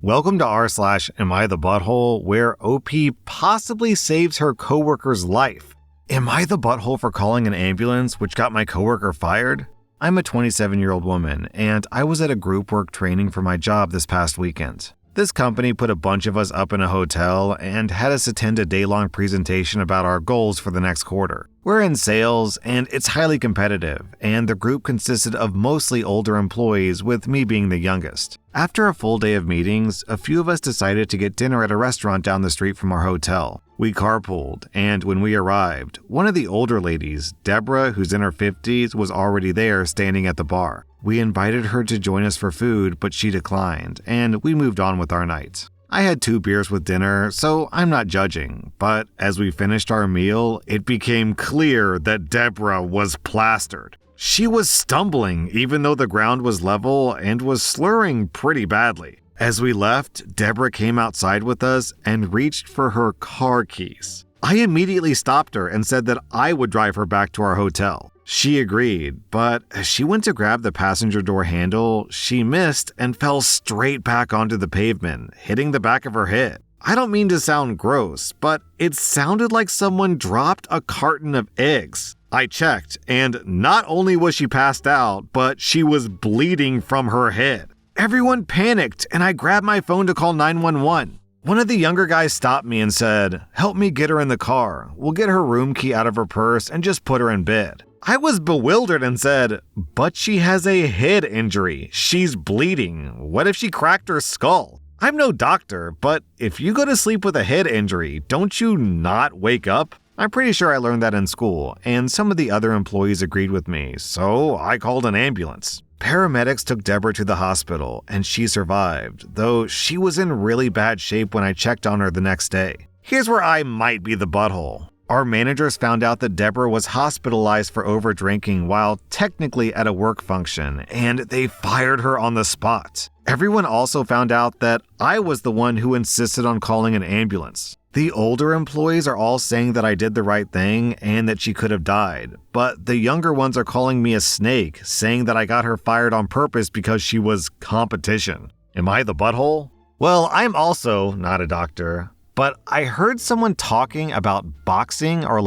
Welcome to rSlash Am I the Butthole, where OP possibly saves her coworker's life. Am I the butthole for calling an ambulance which got my coworker fired? I'm a 27-year-old woman, and I was at a group work training for my job this past weekend. This company put a bunch of us up in a hotel and had us attend a day-long presentation about our goals for the next quarter. We're in sales, and it's highly competitive, and the group consisted of mostly older employees, with me being the youngest. After a full day of meetings, a few of us decided to get dinner at a restaurant down the street from our hotel. We carpooled, and when we arrived, one of the older ladies, Deborah, who's in her 50s, was already there standing at the bar. We invited her to join us for food, but she declined, and we moved on with our night. I had 2 beers with dinner, so I'm not judging, but as we finished our meal, it became clear that Deborah was plastered. She was stumbling even though the ground was level and was slurring pretty badly. As we left, Deborah came outside with us and reached for her car keys. I immediately stopped her and said that I would drive her back to our hotel. She agreed, but as she went to grab the passenger door handle, she missed and fell straight back onto the pavement, hitting the back of her head. I don't mean to sound gross, but it sounded like someone dropped a carton of eggs. I checked, and not only was she passed out, but she was bleeding from her head. Everyone panicked, and I grabbed my phone to call 911. One of the younger guys stopped me and said, "Help me get her in the car. We'll get her room key out of her purse and just put her in bed." I was bewildered and said, "But she has a head injury. She's bleeding. What if she cracked her skull?" I'm no doctor, but if you go to sleep with a head injury, don't you not wake up? I'm pretty sure I learned that in school, and some of the other employees agreed with me, so I called an ambulance. Paramedics took Deborah to the hospital, and she survived, though she was in really bad shape when I checked on her the next day. Here's where I might be the butthole. Our managers found out that Deborah was hospitalized for over-drinking while technically at a work function, and they fired her on the spot. Everyone also found out that I was the one who insisted on calling an ambulance. The older employees are all saying that I did the right thing and that she could have died, but the younger ones are calling me a snake, saying that I got her fired on purpose because she was competition. Am I the butthole? Well, I'm also not a doctor, but I heard someone talking about boxing or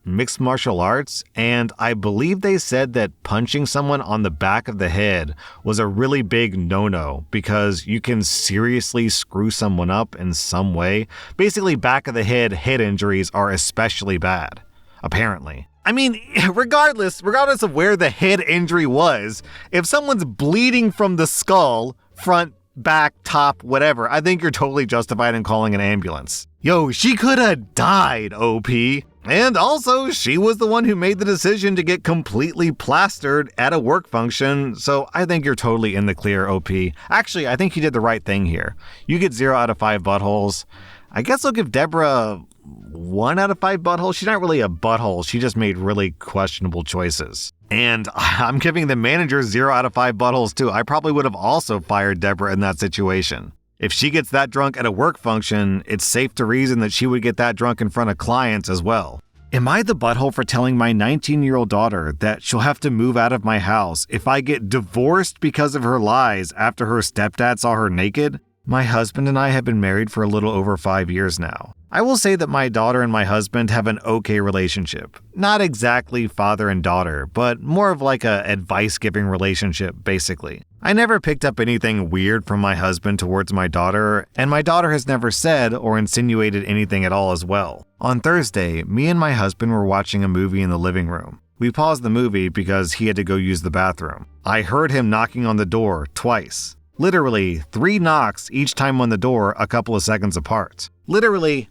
mixed martial arts, and I believe they said that punching someone on the back of the head was a really big no-no because you can seriously screw someone up in some way. Basically, back of the head injuries are especially bad, apparently. I mean, regardless of where the head injury was, if someone's bleeding from the skull, front, back, top, whatever, I think you're totally justified in calling an ambulance. Yo, she could have died, OP. And also, she was the one who made the decision to get completely plastered at a work function, so I think you're totally in the clear, OP. Actually, I think you did the right thing here. You get 0 out of 5 buttholes. I guess I'll give Deborah 1 out of 5 buttholes. She's not really a butthole, she just made really questionable choices. And I'm giving the manager 0 out of 5 buttholes too. I probably would have also fired Deborah in that situation. If she gets that drunk at a work function, it's safe to reason that she would get that drunk in front of clients as well. Am I the butthole for telling my 19-year-old daughter that she'll have to move out of my house if I get divorced because of her lies after her stepdad saw her naked? My husband and I have been married for a little over 5 years now. I will say that my daughter and my husband have an okay relationship. Not exactly father and daughter, but more of like a advice-giving relationship, basically. I never picked up anything weird from my husband towards my daughter, and my daughter has never said or insinuated anything at all as well. On Thursday, me and my husband were watching a movie in the living room. We paused the movie because he had to go use the bathroom. I heard him knocking on the door twice. Literally 3 knocks each time on the door a couple of seconds apart. Literally,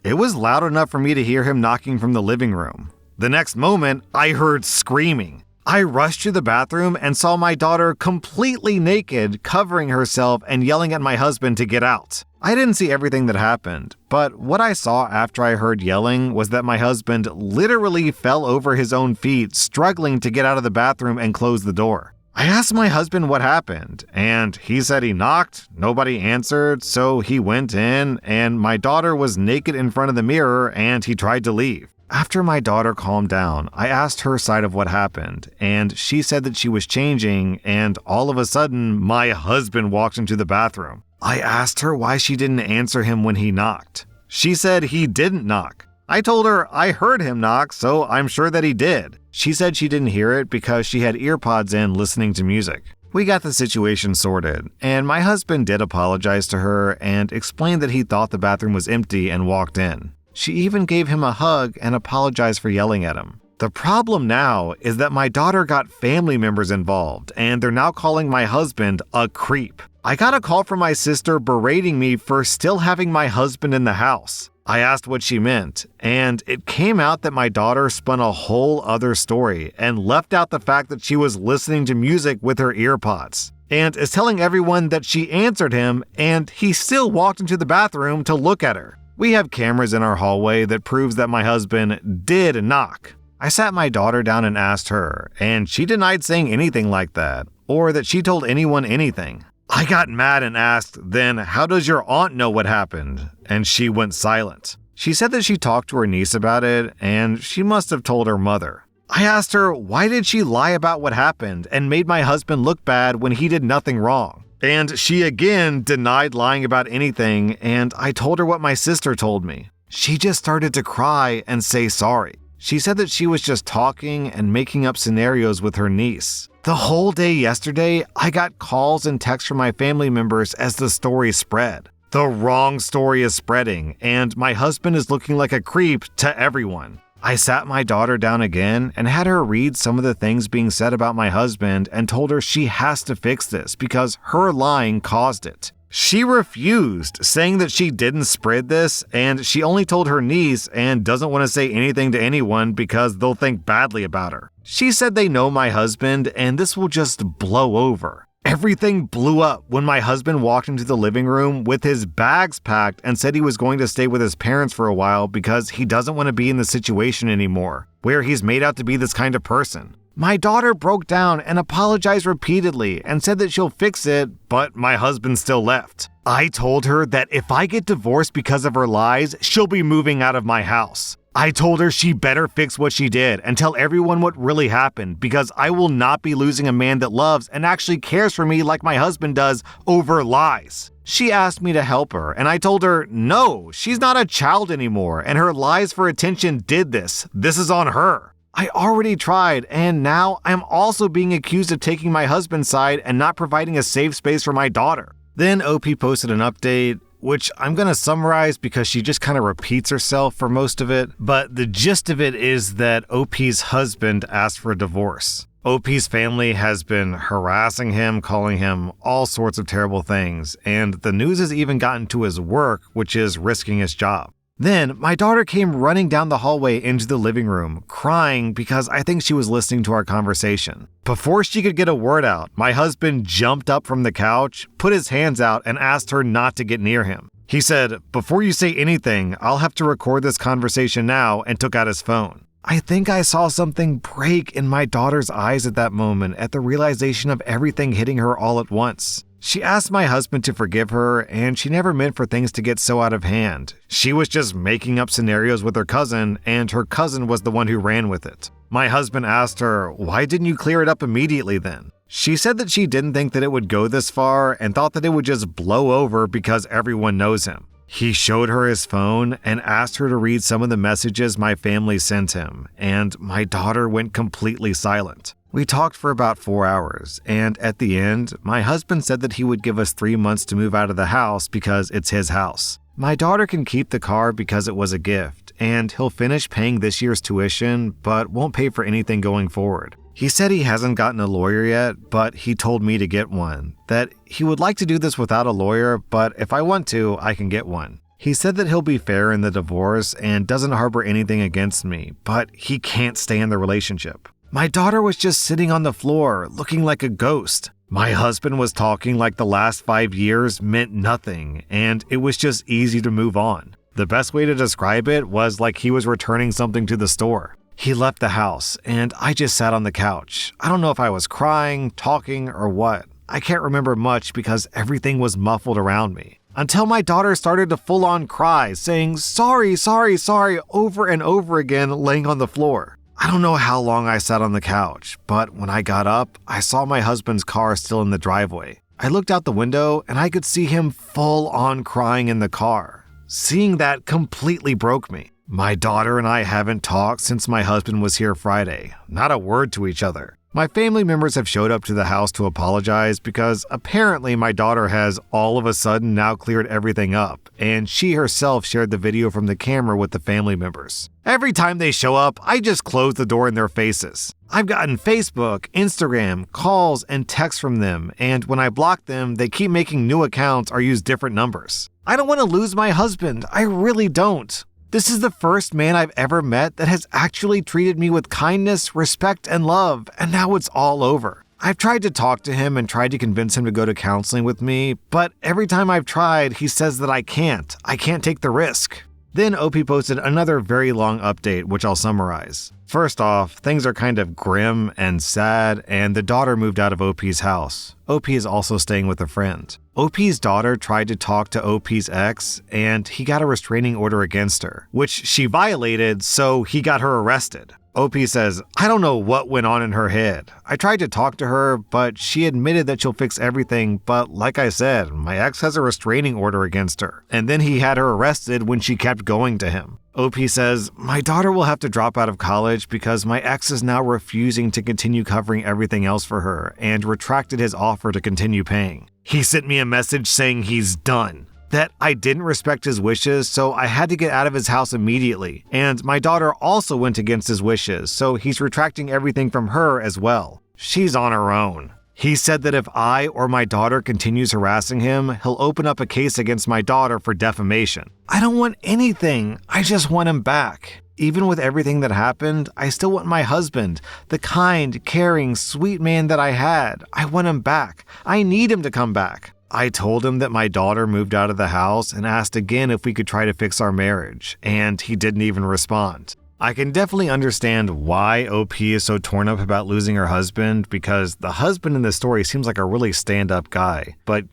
it was loud enough for me to hear him knocking from the living room. The next moment, I heard screaming. I rushed to the bathroom and saw my daughter completely naked, covering herself and yelling at my husband to get out. I didn't see everything that happened, but what I saw after I heard yelling was that my husband literally fell over his own feet, struggling to get out of the bathroom and close the door. I asked my husband what happened, and he said he knocked, nobody answered, so he went in, and my daughter was naked in front of the mirror, and he tried to leave. After my daughter calmed down, I asked her side of what happened, and she said that she was changing, and all of a sudden, my husband walked into the bathroom. I asked her why she didn't answer him when he knocked. She said he didn't knock. I told her I heard him knock, so I'm sure that he did. She said she didn't hear it because she had earpods in listening to music. We got the situation sorted, and my husband did apologize to her and explained that he thought the bathroom was empty and walked in. She even gave him a hug and apologized for yelling at him. The problem now is that my daughter got family members involved, and they're now calling my husband a creep. I got a call from my sister berating me for still having my husband in the house. I asked what she meant, and it came out that my daughter spun a whole other story and left out the fact that she was listening to music with her earpods, and is telling everyone that she answered him and he still walked into the bathroom to look at her. We have cameras in our hallway that proves that my husband did knock. I sat my daughter down and asked her, and she denied saying anything like that, or that she told anyone anything. I got mad and asked, then how does your aunt know what happened? And she went silent. She said that she talked to her niece about it, and she must have told her mother. I asked her, why did she lie about what happened and made my husband look bad when he did nothing wrong? And she again denied lying about anything, and I told her what my sister told me. She just started to cry and say sorry. She said that she was just talking and making up scenarios with her niece. The whole day yesterday, I got calls and texts from my family members as the story spread. The wrong story is spreading, and my husband is looking like a creep to everyone. I sat my daughter down again and had her read some of the things being said about my husband and told her she has to fix this because her lying caused it. She refused, saying that she didn't spread this and she only told her niece and doesn't want to say anything to anyone because they'll think badly about her. She said they know my husband and this will just blow over. Everything blew up when my husband walked into the living room with his bags packed and said he was going to stay with his parents for a while because he doesn't want to be in the situation anymore, where he's made out to be this kind of person. My daughter broke down and apologized repeatedly and said that she'll fix it, but my husband still left. I told her that if I get divorced because of her lies, she'll be moving out of my house. I told her she better fix what she did and tell everyone what really happened because I will not be losing a man that loves and actually cares for me like my husband does over lies. She asked me to help her and I told her, no, she's not a child anymore and her lies for attention did this. This is on her. I already tried and now I'm also being accused of taking my husband's side and not providing a safe space for my daughter. Then OP posted an update, which I'm going to summarize because she just kind of repeats herself for most of it, but the gist of it is that OP's husband asked for a divorce. OP's family has been harassing him, calling him all sorts of terrible things, and the news has even gotten to his work, which is risking his job. Then, my daughter came running down the hallway into the living room, crying because I think she was listening to our conversation. Before she could get a word out, my husband jumped up from the couch, put his hands out, and asked her not to get near him. He said, "Before you say anything, I'll have to record this conversation now," and took out his phone. I think I saw something break in my daughter's eyes at that moment at the realization of everything hitting her all at once. She asked my husband to forgive her, and she never meant for things to get so out of hand. She was just making up scenarios with her cousin, and her cousin was the one who ran with it. My husband asked her, "Why didn't you clear it up immediately then?" She said that she didn't think that it would go this far and thought that it would just blow over because everyone knows him. He showed her his phone and asked her to read some of the messages my family sent him, and my daughter went completely silent. We talked for about 4 hours, and at the end, my husband said that he would give us 3 months to move out of the house because it's his house. My daughter can keep the car because it was a gift, and he'll finish paying this year's tuition, but won't pay for anything going forward. He said he hasn't gotten a lawyer yet, but he told me to get one, that he would like to do this without a lawyer, but if I want to, I can get one. He said that he'll be fair in the divorce and doesn't harbor anything against me, but he can't stay in the relationship. My daughter was just sitting on the floor, looking like a ghost. My husband was talking like the last 5 years meant nothing, and it was just easy to move on. The best way to describe it was like he was returning something to the store. He left the house, and I just sat on the couch. I don't know if I was crying, talking, or what. I can't remember much because everything was muffled around me. until my daughter started to full-on cry, saying, "Sorry, sorry, sorry," over and over again, laying on the floor. I don't know how long I sat on the couch, but when I got up, I saw my husband's car still in the driveway. I looked out the window and I could see him full-on crying in the car. Seeing that completely broke me. My daughter and I haven't talked since my husband was here Friday. Not a word to each other. My family members have showed up to the house to apologize because apparently my daughter has all of a sudden now cleared everything up, and she herself shared the video from the camera with the family members. Every time they show up, I just close the door in their faces. I've gotten Facebook, Instagram, calls, and texts from them, and when I block them, they keep making new accounts or use different numbers. I don't want to lose my husband. I really don't. This is the first man I've ever met that has actually treated me with kindness, respect, and love, and now it's all over. I've tried to talk to him and tried to convince him to go to counseling with me, but every time I've tried, he says that I can't take the risk. Then OP posted another very long update, which I'll summarize. First off, things are kind of grim and sad, and the daughter moved out of OP's house. OP is also staying with a friend. OP's daughter tried to talk to OP's ex, and he got a restraining order against her, which she violated, so he got her arrested. OP says, "I don't know what went on in her head. I tried to talk to her, but she admitted that she'll fix everything, but like I said, my ex has a restraining order against her, and then he had her arrested when she kept going to him." OP says, "My daughter will have to drop out of college because my ex is now refusing to continue covering everything else for her and retracted his offer to continue paying. He sent me a message saying he's done. That I didn't respect his wishes, so I had to get out of his house immediately. And my daughter also went against his wishes, so he's retracting everything from her as well. She's on her own. He said that if I or my daughter continues harassing him, he'll open up a case against my daughter for defamation. I don't want anything. I just want him back. Even with everything that happened, I still want my husband, the kind, caring, sweet man that I had. I want him back. I need him to come back." I told him that my daughter moved out of the house and asked again if we could try to fix our marriage, and he didn't even respond. I can definitely understand why OP is so torn up about losing her husband, because the husband in this story seems like a really stand-up guy. But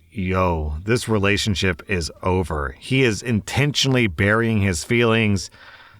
this relationship is over. He is intentionally burying his feelings.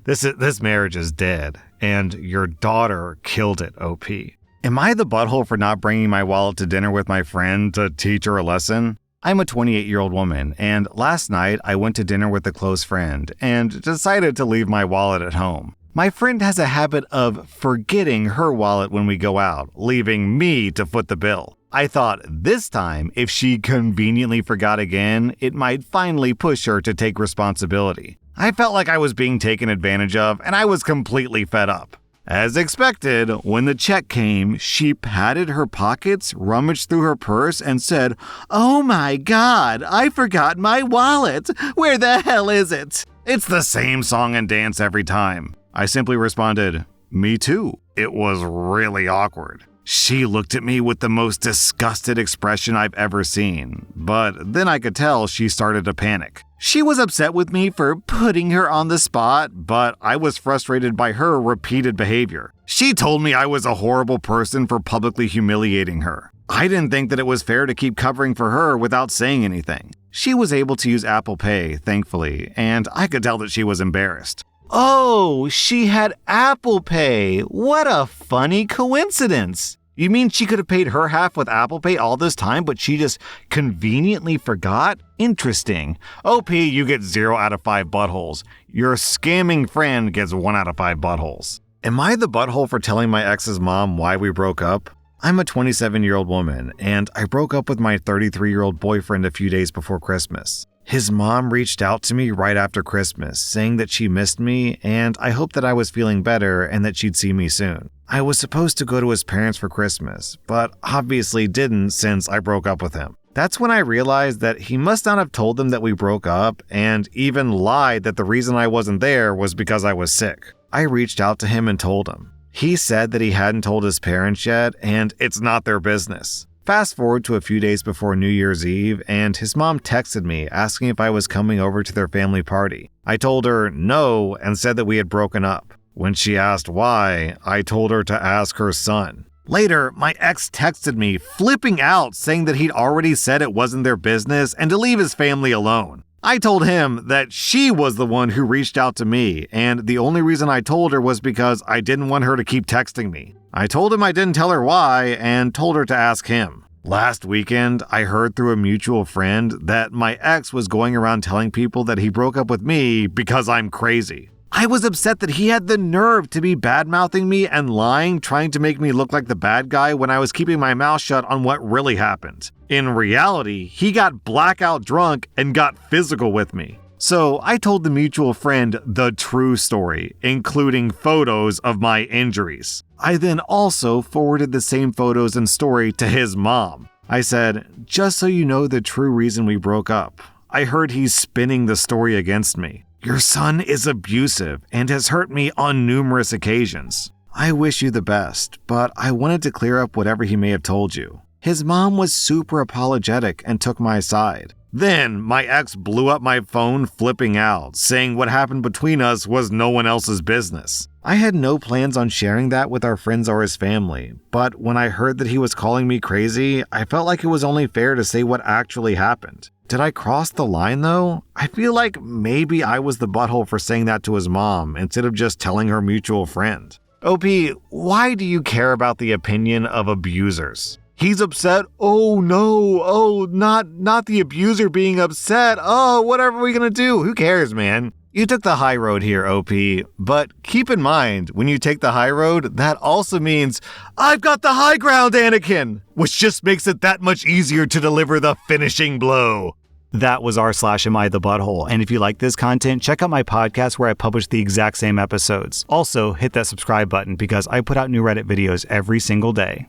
This marriage is dead, and your daughter killed it, OP. Am I the butthole for not bringing my wallet to dinner with my friend to teach her a lesson? I'm a 28-year-old woman, and last night I went to dinner with a close friend and decided to leave my wallet at home. My friend has a habit of forgetting her wallet when we go out, leaving me to foot the bill. I thought this time, if she conveniently forgot again, it might finally push her to take responsibility. I felt like I was being taken advantage of, and I was completely fed up. As expected, when the check came, she patted her pockets, rummaged through her purse, and said, "Oh my God, I forgot my wallet. Where the hell is it?" It's the same song and dance every time. I simply responded, "Me too." It was really awkward. She looked at me with the most disgusted expression I've ever seen, but then I could tell she started to panic. She was upset with me for putting her on the spot, but I was frustrated by her repeated behavior. She told me I was a horrible person for publicly humiliating her. I didn't think that it was fair to keep covering for her without saying anything. She was able to use Apple Pay, thankfully, and I could tell that she was embarrassed. Oh, she had Apple Pay. What a funny coincidence. You mean she could have paid her half with Apple Pay all this time, but she just conveniently forgot? Interesting. OP, you get 0 out of 5 buttholes. Your scamming friend gets 1 out of 5 buttholes. Am I the butthole for telling my ex's mom why we broke up? I'm a 27-year-old woman, and I broke up with my 33-year-old boyfriend a few days before Christmas. His mom reached out to me right after Christmas, saying that she missed me and I hoped that I was feeling better and that she'd see me soon. I was supposed to go to his parents for Christmas, but obviously didn't since I broke up with him. That's when I realized that he must not have told them that we broke up and even lied that the reason I wasn't there was because I was sick. I reached out to him and told him. He said that he hadn't told his parents yet and it's not their business. Fast forward to a few days before New Year's Eve, and his mom texted me asking if I was coming over to their family party. I told her no and said that we had broken up. When she asked why, I told her to ask her son. Later, my ex texted me, flipping out, saying that he'd already said it wasn't their business and to leave his family alone. I told him that she was the one who reached out to me, and the only reason I told her was because I didn't want her to keep texting me. I told him I didn't tell her why, and told her to ask him. Last weekend, I heard through a mutual friend that my ex was going around telling people that he broke up with me because I'm crazy. I was upset that he had the nerve to be bad-mouthing me and lying, trying to make me look like the bad guy when I was keeping my mouth shut on what really happened. In reality, he got blackout drunk and got physical with me. So I told the mutual friend the true story, including photos of my injuries. I then also forwarded the same photos and story to his mom. I said, just so you know the true reason we broke up. I heard he's spinning the story against me. Your son is abusive and has hurt me on numerous occasions. I wish you the best, but I wanted to clear up whatever he may have told you. His mom was super apologetic and took my side. Then my ex blew up my phone, flipping out, saying what happened between us was no one else's business. I had no plans on sharing that with our friends or his family, but when I heard that he was calling me crazy, I felt like it was only fair to say what actually happened. Did I cross the line though? I feel like maybe I was the butthole for saying that to his mom instead of just telling her mutual friend. OP, why do you care about the opinion of abusers? He's upset. Oh no. Oh, not the abuser being upset. Oh, whatever are we gonna do? Who cares, man? You took the high road here, OP, but keep in mind, when you take the high road, that also means, I've got the high ground, Anakin, which just makes it that much easier to deliver the finishing blow. That was rSlash Am I the Butthole, and if you like this content, check out my podcast where I publish the exact same episodes. Also, hit that subscribe button because I put out new Reddit videos every single day.